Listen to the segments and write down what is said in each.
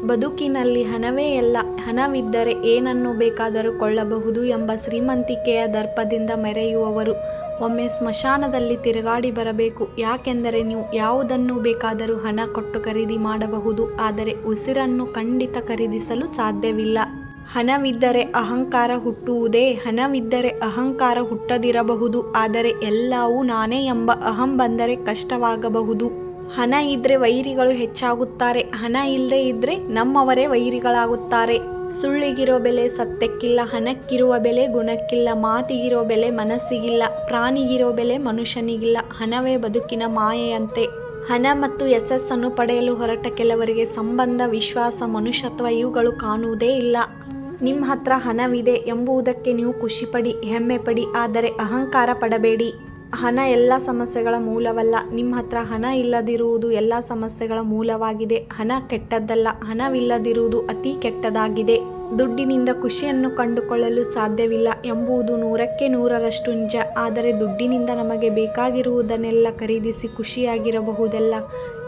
ಬದುಕಿನಲ್ಲಿ ಹಣವೇ ಎಲ್ಲ, ಹಣವಿದ್ದರೆ ಏನನ್ನು ಬೇಕಾದರೂ ಕೊಳ್ಳಬಹುದು ಎಂಬ ಶ್ರೀಮಂತಿಕೆಯ ದರ್ಪದಿಂದ ಮೆರೆಯುವವರು ಒಮ್ಮೆ ಸ್ಮಶಾನದಲ್ಲಿ ತಿರುಗಾಡಿ ಬರಬೇಕು. ಯಾಕೆಂದರೆ ನೀವು ಯಾವುದನ್ನು ಬೇಕಾದರೂ ಹಣ ಕೊಟ್ಟು ಖರೀದಿ ಮಾಡಬಹುದು, ಆದರೆ ಉಸಿರನ್ನು ಖಂಡಿತ ಖರೀದಿಸಲು ಸಾಧ್ಯವಿಲ್ಲ. ಹಣವಿದ್ದರೆ ಅಹಂಕಾರ ಹುಟ್ಟುವುದೇ? ಹಣವಿದ್ದರೆ ಅಹಂಕಾರ ಹುಟ್ಟದಿರಬಹುದು, ಆದರೆ ಎಲ್ಲವೂ ನಾನೇ ಎಂಬ ಅಹಂ ಬಂದರೆ ಕಷ್ಟವಾಗಬಹುದು. ಹಣ ಇದ್ರೆ ವೈರಿಗಳು ಹೆಚ್ಚಾಗುತ್ತಾರೆ, ಹಣ ಇಲ್ಲದೆ ಇದ್ರೆ ನಮ್ಮವರೇ ವೈರಿಗಳಾಗುತ್ತಾರೆ. ಸುಳ್ಳಿಗಿರೋ ಬೆಲೆ ಸತ್ಯಕ್ಕಿಲ್ಲ, ಹಣಕ್ಕಿರುವ ಬೆಲೆ ಗುಣಕ್ಕಿಲ್ಲ, ಮಾತಿಗಿರೋ ಬೆಲೆ ಮನಸ್ಸಿಗಿಲ್ಲ, ಪ್ರಾಣಿಗಿರೋ ಬೆಲೆ ಮನುಷ್ಯನಿಗಿಲ್ಲ. ಹಣವೇ ಬದುಕಿನ ಮಾಯೆಯಂತೆ. ಹಣ ಮತ್ತು ಯಶಸ್ಸನ್ನು ಪಡೆಯಲು ಹೊರಟ ಕೆಲವರಿಗೆ ಸಂಬಂಧ, ವಿಶ್ವಾಸ, ಮನುಷ್ಯತ್ವ ಇವುಗಳು ಕಾಣುವುದೇ ಇಲ್ಲ. ನಿಮ್ಮ ಹತ್ರ ಹಣವಿದೆ ಎಂಬುದಕ್ಕೆ ನೀವು ಖುಷಿಪಡಿ, ಹೆಮ್ಮೆ ಪಡಿ, ಆದರೆ ಅಹಂಕಾರ ಪಡಬೇಡಿ. ಹಣ ಎಲ್ಲ ಸಮಸ್ಯೆಗಳ ಮೂಲವಲ್ಲ. ನಿಮ್ಮ ಹತ್ರ ಹಣ ಇಲ್ಲದಿರುವುದು ಎಲ್ಲ ಸಮಸ್ಯೆಗಳ ಮೂಲವಾಗಿದೆ. ಹಣ ಕೆಟ್ಟದ್ದಲ್ಲ, ಹಣವಿಲ್ಲದಿರುವುದು ಅತಿ ಕೆಟ್ಟದಾಗಿದೆ. ದುಡ್ಡಿನಿಂದ ಖುಷಿಯನ್ನು ಕಂಡುಕೊಳ್ಳಲು ಸಾಧ್ಯವಿಲ್ಲ ಎಂಬುದು 100ಕ್ಕೆ 100ರಷ್ಟು ನಿಜ. ಆದರೆ ದುಡ್ಡಿನಿಂದ ನಮಗೆ ಬೇಕಾಗಿರುವುದನ್ನೆಲ್ಲ ಖರೀದಿಸಿ ಖುಷಿಯಾಗಿರಬಹುದಲ್ಲ.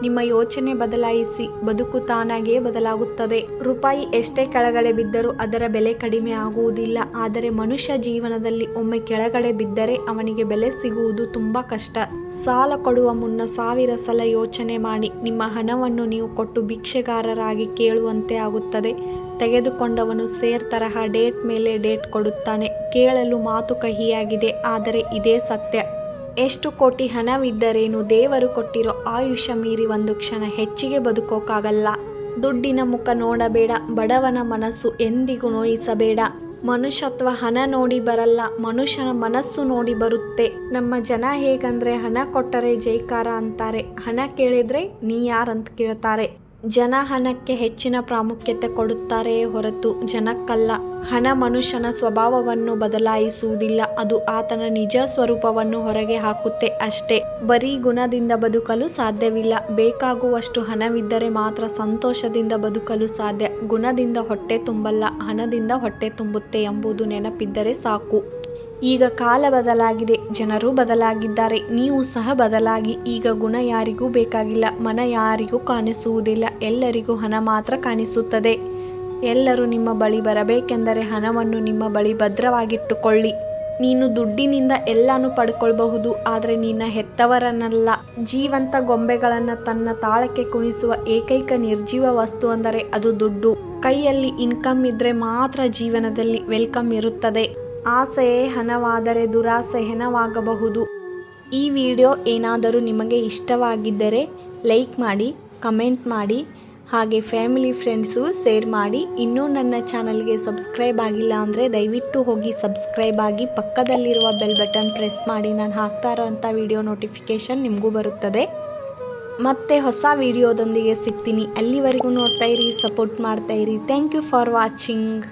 ನಿಮ್ಮ ಯೋಚನೆ ಬದಲಾಯಿಸಿ, ಬದುಕು ತಾನಾಗಿಯೇ ಬದಲಾಗುತ್ತದೆ. ರೂಪಾಯಿ ಎಷ್ಟೇ ಕೆಳಗಡೆ ಬಿದ್ದರೂ ಅದರ ಬೆಲೆ ಕಡಿಮೆ ಆಗುವುದಿಲ್ಲ. ಆದರೆ ಮನುಷ್ಯ ಜೀವನದಲ್ಲಿ ಒಮ್ಮೆ ಕೆಳಗಡೆ ಬಿದ್ದರೆ ಅವನಿಗೆ ಬೆಲೆ ಸಿಗುವುದು ತುಂಬಾ ಕಷ್ಟ. ಸಾಲ ಕೊಡುವ ಮುನ್ನ 1000 ಸಲ ಯೋಚನೆ ಮಾಡಿ. ನಿಮ್ಮ ಹಣವನ್ನು ನೀವು ಕೊಟ್ಟು ಭಿಕ್ಷೆಗಾರರಾಗಿ ಕೇಳುವಂತೆ ಆಗುತ್ತದೆ. ತೆಗೆದುಕೊಂಡವನು ಸೇರ್ ತರಹ ಡೇಟ್ ಮೇಲೆ ಡೇಟ್ ಕೊಡುತ್ತಾನೆ. ಕೇಳಲು ಮಾತು ಕಹಿಯಾಗಿದೆ, ಆದರೆ ಇದೇ ಸತ್ಯ. ಎಷ್ಟು ಕೋಟಿ ಹಣವಿದ್ದರೇನು, ದೇವರು ಕೊಟ್ಟಿರೋ ಆಯುಷ್ಯ ಮೀರಿ ಒಂದು ಕ್ಷಣ ಹೆಚ್ಚಿಗೆ ಬದುಕೋಕ್ಕಾಗಲ್ಲ. ದುಡ್ಡಿನ ಮುಖ ನೋಡಬೇಡ, ಬಡವನ ಮನಸ್ಸು ಎಂದಿಗೂ ನೋಯಿಸಬೇಡ. ಮನುಷ್ಯತ್ವ ಹಣ ನೋಡಿ ಬರಲ್ಲ, ಮನುಷ್ಯನ ಮನಸ್ಸು ನೋಡಿ ಬರುತ್ತೆ. ನಮ್ಮ ಜನ ಹೇಗಂದ್ರೆ ಹಣ ಕೊಟ್ಟರೆ ಜೈಕಾರ ಅಂತಾರೆ, ಹಣ ಕೇಳಿದ್ರೆ ನೀ ಯಾರಂತ ಕೇಳ್ತಾರೆ. ಜನ ಹಣಕ್ಕೆ ಹೆಚ್ಚಿನ ಪ್ರಾಮುಖ್ಯತೆ ಕೊಡುತ್ತಾರೆಯೇ ಹೊರತು ಜನಕ್ಕಲ್ಲ. ಹಣ ಮನುಷ್ಯನ ಸ್ವಭಾವವನ್ನು ಬದಲಾಯಿಸುವುದಿಲ್ಲ, ಅದು ಆತನ ನಿಜ ಸ್ವರೂಪವನ್ನು ಹೊರಗೆ ಹಾಕುತ್ತೆ ಅಷ್ಟೇ. ಬರೀ ಗುಣದಿಂದ ಬದುಕಲು ಸಾಧ್ಯವಿಲ್ಲ. ಬೇಕಾಗುವಷ್ಟು ಹಣವಿದ್ದರೆ ಮಾತ್ರ ಸಂತೋಷದಿಂದ ಬದುಕಲು ಸಾಧ್ಯ. ಗುಣದಿಂದ ಹೊಟ್ಟೆ ತುಂಬಲ್ಲ, ಹಣದಿಂದ ಹೊಟ್ಟೆ ತುಂಬುತ್ತೆ ಎಂಬುದು ನೆನಪಿದ್ದರೆ ಸಾಕು. ಈಗ ಕಾಲ ಬದಲಾಗಿದೆ, ಜನರು ಬದಲಾಗಿದ್ದಾರೆ, ನೀವು ಸಹ ಬದಲಾಗಿ. ಈಗ ಗುಣ ಯಾರಿಗೂ ಬೇಕಾಗಿಲ್ಲ, ಮನ ಯಾರಿಗೂ ಕಾಣಿಸುವುದಿಲ್ಲ, ಎಲ್ಲರಿಗೂ ಹಣ ಮಾತ್ರ ಕಾಣಿಸುತ್ತದೆ. ಎಲ್ಲರೂ ನಿಮ್ಮ ಬಳಿ ಬರಬೇಕೆಂದರೆ ಹಣವನ್ನು ನಿಮ್ಮ ಬಳಿ ಭದ್ರವಾಗಿಟ್ಟುಕೊಳ್ಳಿ. ನೀನು ದುಡ್ಡಿನಿಂದ ಎಲ್ಲಾನು ಪಡ್ಕೊಳ್ಬಹುದು, ಆದರೆ ನಿನ್ನ ಹೆತ್ತವರನ್ನಲ್ಲ. ಜೀವಂತ ಗೊಂಬೆಗಳನ್ನು ತನ್ನ ತಾಳಕ್ಕೆ ಕುಣಿಸುವ ಏಕೈಕ ನಿರ್ಜೀವ ವಸ್ತು ಅಂದರೆ ಅದು ದುಡ್ಡು. ಕೈಯಲ್ಲಿ ಇನ್ಕಮ್ ಇದ್ರೆ ಮಾತ್ರ ಜೀವನದಲ್ಲಿ ವೆಲ್ಕಮ್ ಇರುತ್ತದೆ. ಆಸೆಯೇ ಹಣವಾದರೆ ದುರಾಸೆ ಹೆಣವಾಗಬಹುದು. ಈ ವಿಡಿಯೋ ಏನಾದರೂ ನಿಮಗೆ ಇಷ್ಟವಾಗಿದ್ದರೆ ಲೈಕ್ ಮಾಡಿ, ಕಮೆಂಟ್ ಮಾಡಿ, ಹಾಗೆ ಫ್ಯಾಮಿಲಿ ಫ್ರೆಂಡ್ಸು ಶೇರ್ ಮಾಡಿ. ಇನ್ನೂ ನನ್ನ ಚಾನಲ್ಗೆ ಸಬ್ಸ್ಕ್ರೈಬ್ ಆಗಿಲ್ಲ ಅಂದರೆ ದಯವಿಟ್ಟು ಹೋಗಿ ಸಬ್ಸ್ಕ್ರೈಬ್ ಆಗಿ, ಪಕ್ಕದಲ್ಲಿರುವ ಬೆಲ್ ಬಟನ್ ಪ್ರೆಸ್ ಮಾಡಿ. ನಾನು ಹಾಕ್ತಾ ಇರೋಂಥ ವಿಡಿಯೋ ನೋಟಿಫಿಕೇಷನ್ ನಿಮಗೂ ಬರುತ್ತದೆ. ಮತ್ತೆ ಹೊಸ ವಿಡಿಯೋದೊಂದಿಗೆ ಸಿಗ್ತೀನಿ. ಅಲ್ಲಿವರೆಗೂ ನೋಡ್ತಾ ಇರಿ, ಸಪೋರ್ಟ್ ಮಾಡ್ತಾ ಇರಿ. Thank you for watching.